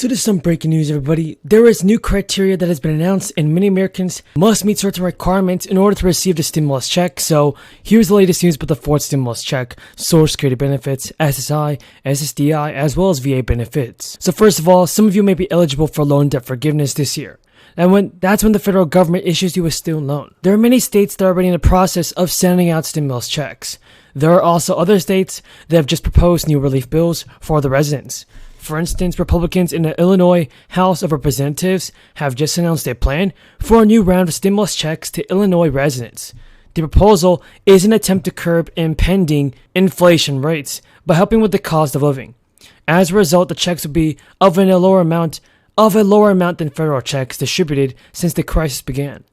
So there's some breaking news, everybody. There is new criteria that has been announced, and many Americans must meet certain requirements in order to receive the stimulus check. So here's the latest news about the fourth stimulus check, Social Security benefits, SSI, SSDI, as well as VA benefits. So first of all, some of you may be eligible for loan debt forgiveness this year. And that's when the federal government issues you a student loan. There are many states that are already in the process of sending out stimulus checks. There are also other states that have just proposed new relief bills for the residents. For instance, Republicans in the Illinois House of Representatives have just announced a plan for a new round of stimulus checks to Illinois residents. The proposal is an attempt to curb impending inflation rates by helping with the cost of living. As a result, the checks will be of a lower amount than federal checks distributed since the crisis began.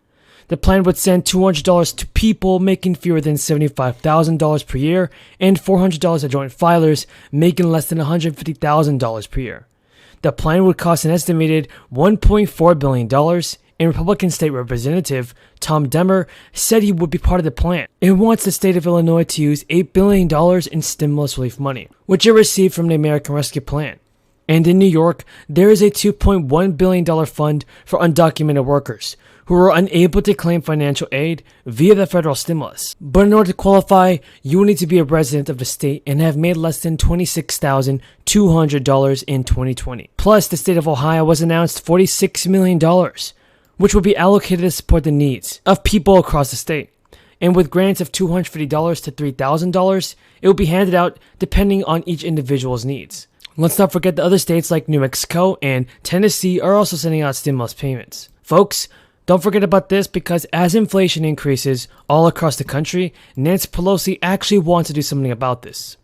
The plan would send $200 to people making fewer than $75,000 per year and $400 to joint filers making less than $150,000 per year. The plan would cost an estimated $1.4 billion, and Republican State Representative Tom Demmer said he would be part of the plan. It wants the state of Illinois to use $8 billion in stimulus relief money, which it received from the American Rescue Plan. And in New York, there is a $2.1 billion fund for undocumented workers who are unable to claim financial aid via the federal stimulus. But in order to qualify, you will need to be a resident of the state and have made less than $26,200 in 2020. Plus, the state of Ohio was announced $46 million, which will be allocated to support the needs of people across the state. And with grants of $250 to $3,000, it will be handed out depending on each individual's needs. Let's not forget that other states like New Mexico and Tennessee are also sending out stimulus payments. Folks, don't forget about this, because as inflation increases all across the country, Nancy Pelosi actually wants to do something about this.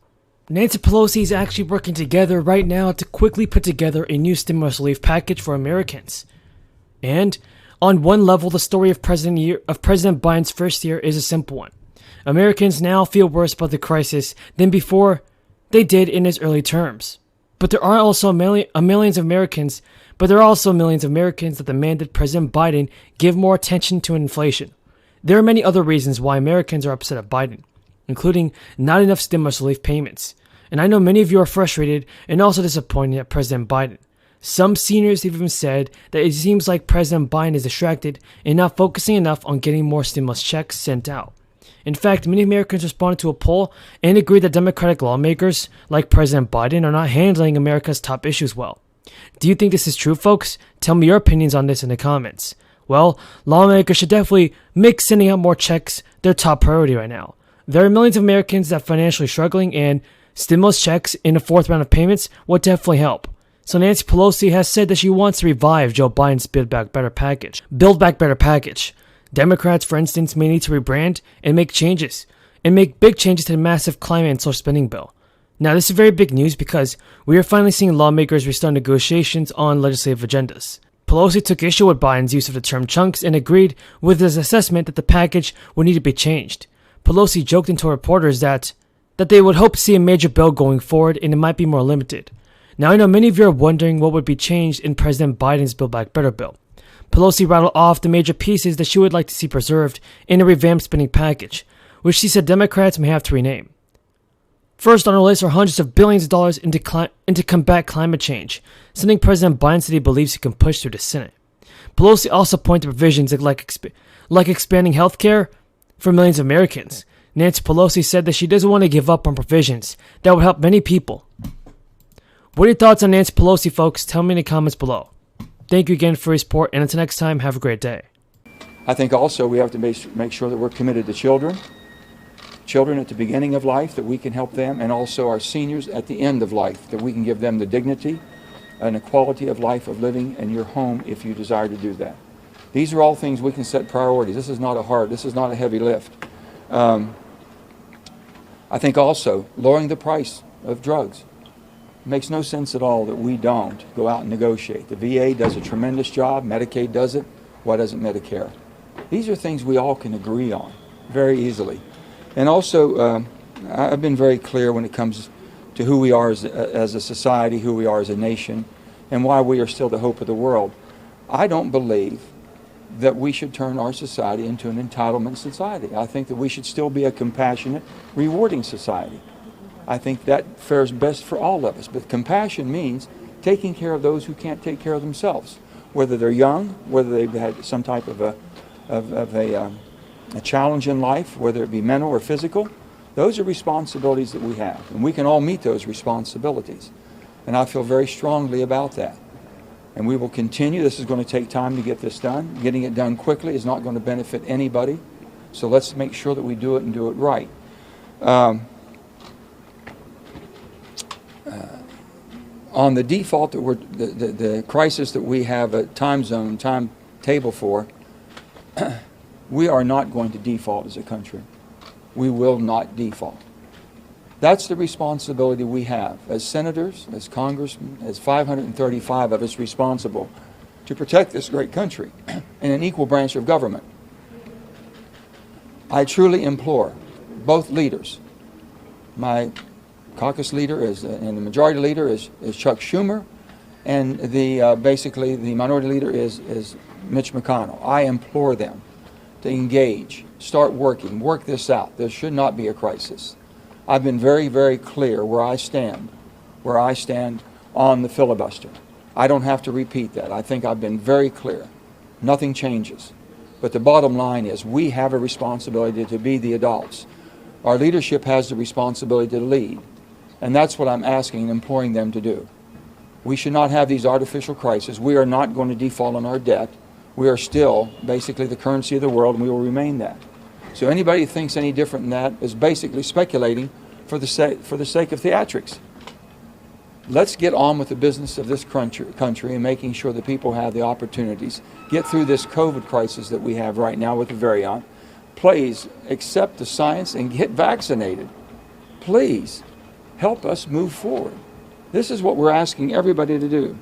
Nancy Pelosi is actually working together right now to quickly put together a new stimulus relief package for Americans. And on one level, the story of President Biden's first year is a simple one. Americans now feel worse about the crisis than before they did in his early terms. But there are also millions of Americans that demanded President Biden give more attention to inflation. There are many other reasons why Americans are upset at Biden, including not enough stimulus relief payments. And I know many of you are frustrated and also disappointed at President Biden. Some seniors have even said that it seems like President Biden is distracted and not focusing enough on getting more stimulus checks sent out. In fact, many Americans responded to a poll and agreed that Democratic lawmakers, like President Biden, are not handling America's top issues well. Do you think this is true, folks? Tell me your opinions on this in the comments. Well, lawmakers should definitely make sending out more checks their top priority right now. There are millions of Americans that are financially struggling, and stimulus checks in the fourth round of payments would definitely help. So Nancy Pelosi has said that she wants to revive Joe Biden's Build Back Better package. Democrats, for instance, may need to rebrand and make big changes to the massive climate and social spending bill. Now, this is very big news because we are finally seeing lawmakers restart negotiations on legislative agendas. Pelosi took issue with Biden's use of the term chunks and agreed with his assessment that the package would need to be changed. Pelosi joked and told reporters that they would hope to see a major bill going forward and it might be more limited. Now, I know many of you are wondering what would be changed in President Biden's Build Back Better bill. Pelosi rattled off the major pieces that she would like to see preserved in a revamped spending package, which she said Democrats may have to rename. First on her list are hundreds of billions of dollars into combat climate change, something President Biden said he believes he can push through the Senate. Pelosi also pointed to provisions like expanding health care for millions of Americans. Nancy Pelosi said that she doesn't want to give up on provisions that would help many people. What are your thoughts on Nancy Pelosi, folks? Tell me in the comments below. Thank you again for your support, and until next time, have a great day. I think also we have to make sure that we're committed to children at the beginning of life, that we can help them, and also our seniors at the end of life, that we can give them the dignity and the quality of life of living in your home if you desire to do that. These are all things we can set priorities. This is not a heavy lift. I think also lowering the price of drugs. It makes no sense at all that we don't go out and negotiate. The VA does a tremendous job. Medicaid does it. Why doesn't Medicare? These are things we all can agree on very easily. And also, I've been very clear when it comes to who we are as a society, who we are as a nation, and why we are still the hope of the world. I don't believe that we should turn our society into an entitlement society. I think that we should still be a compassionate, rewarding society. I think that fares best for all of us. But compassion means taking care of those who can't take care of themselves, whether they're young, whether they've had some type of a challenge in life, whether it be mental or physical. Those are responsibilities that we have, and we can all meet those responsibilities. And I feel very strongly about that. And we will continue. This is going to take time to get this done. Getting it done quickly is not going to benefit anybody. So let's make sure that we do it and do it right. On the default that the crisis that we have a timetable for, we are not going to default as a country. We will not default. That's the responsibility we have as senators, as congressmen, as 535 of us responsible to protect this great country in an equal branch of government. I truly implore both leaders. My caucus leader and the majority leader is Chuck Schumer, and basically the minority leader is Mitch McConnell. I implore them to engage, start working, work this out. There should not be a crisis. I've been very, very clear where I stand on the filibuster. I don't have to repeat that. I think I've been very clear. Nothing changes. But the bottom line is we have a responsibility to be the adults. Our leadership has the responsibility to lead. And that's what I'm asking and imploring them to do. We should not have these artificial crises. We are not going to default on our debt. We are still basically the currency of the world, and we will remain that. So anybody who thinks any different than that is basically speculating for the sake of theatrics. Let's get on with the business of this country and making sure that people have the opportunities. Get through this COVID crisis that we have right now with the variant. Please accept the science and get vaccinated. Please help us move forward. This is what we're asking everybody to do.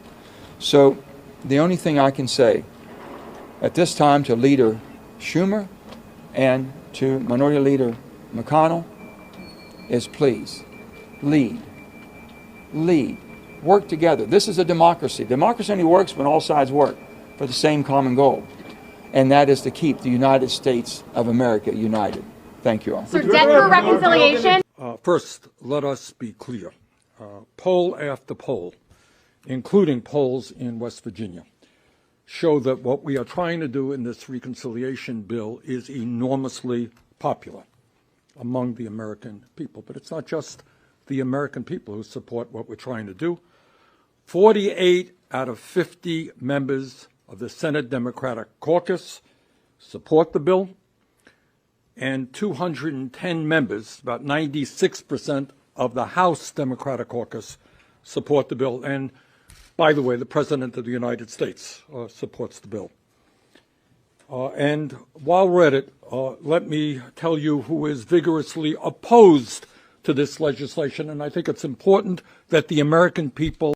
So the only thing I can say at this time to Leader Schumer and to Minority Leader McConnell is please lead. Lead. Work together. This is a democracy. Democracy only works when all sides work for the same common goal, and that is to keep the United States of America united. Thank you all. So debt for reconciliation? First, let us be clear. Poll after poll, including polls in West Virginia, show that what we are trying to do in this reconciliation bill is enormously popular among the American people. But it's not just the American people who support what we're trying to do. 48 out of 50 members of the Senate Democratic Caucus support the bill, and 210 members, about 96% of the House Democratic Caucus, support the bill. And by the way, the President of the United States supports the bill. And while we're at it, let me tell you who is vigorously opposed to this legislation. And I think it's important that the American people